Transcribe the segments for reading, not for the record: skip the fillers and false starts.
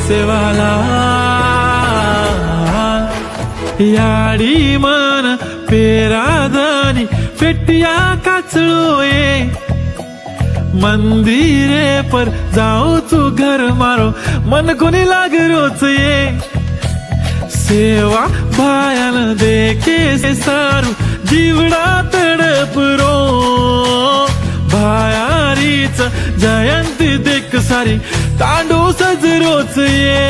सेवाला याडी मन पेरादानी फेटिया काचळो ये मंदिरे पर जाओ तू घर मारो मन कोणी लागरोच ये सेवा भायान देखे से सारू जीवडा तडपरो भायारीच जयंती देख सारी तांडू सजरोच ये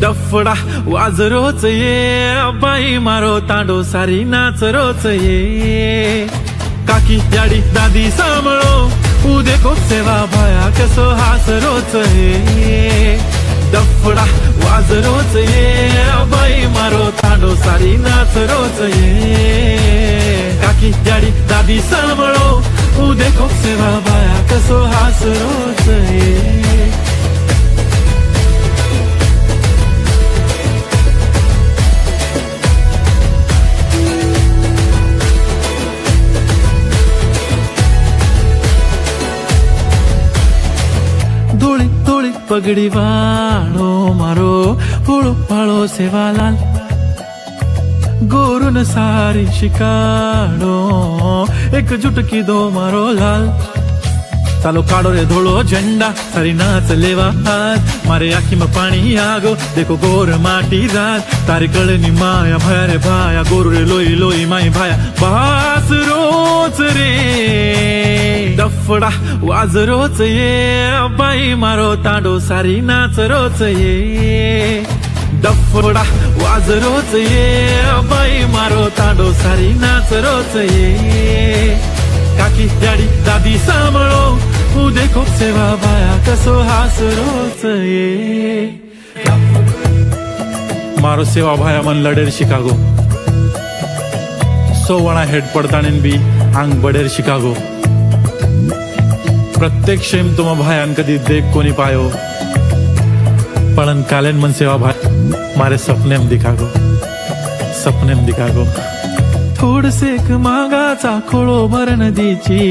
डफडा वाजरोच ये बाई मारो तांडो सारी नाचरोच ये काकी याडी दादी सांभळो देखो सेवा भाया कसो हासरोच ये डफडा वाजरोच ये बाई मारो तांडो सारी नाचरोच ये काकी याडी दादी सांभळो देखो सेवा भाया कसो हासरोच ये धोळी धोळी पगड़ी वाळो मारो फूलो फाळो सेवालाल गोरुन सारी शिकाडो एक जुटकी दो मारो लाल चालो काढो रे धोळो झंडा सारी नाच लेवा हाथ मारे आखी में पानी आगो देखो गोर माटी रात तारी कळनी माया भया रे भाया गोरु रे लोई लोई माई भाया बास रोच रे डफडा वाजरोच ये बाई मारो तांडो सारी नाचरोच ये डफडा वाजरोच ये बाई मारो तांडो सारी नाचरोच ये काकी याडी दादी सांभळो देखो सेवा भाया कसो हासरोच ये मारो सेवा भाया मन लडेर शिकागो सोवणा हेड पडताणीन बी आंग बडेर शिकागो प्रत्येक शेम तुम भायान कदी देख कोनी पायो पळन कालेन मन सेवा भाई मारे सपनेम दिखागो थोड सेक मागाचा खोळो भर नदीची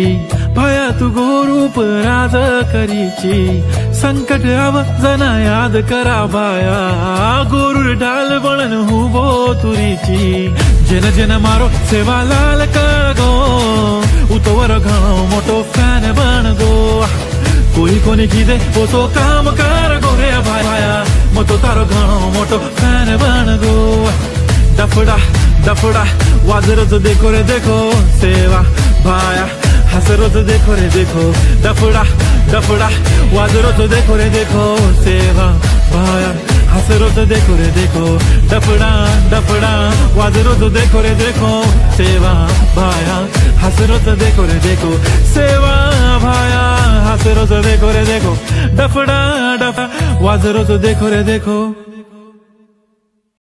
भाया तू गोरूप राज करीची संकट आव जना याद करा भाया गोरूर ढाल बळन हुबो तुरीची जन जन मारो सेवा लाल कागो उतोवर घणो मोटो फॅन बन गो कोई कोनी कीधे वो तो काम कर गो रे भाया मतो तारो घणो मोटो फॅन बन गो डफडा डफडा वाजरोच देखो रे देखो सेवा भाया हसरोच देखो रे देखो डफडा डफडा वाजरोच देखो रे देखो सेवा भाया हसरोच देखो रे देखो डफडा डफडा वाजरोच देखो रे देखो सेवा भाया हसरोच देखो रे देखो सेवा भाया हसरोच देखो रे देखो डफडा डफडा वाजरोच देखो रे देखो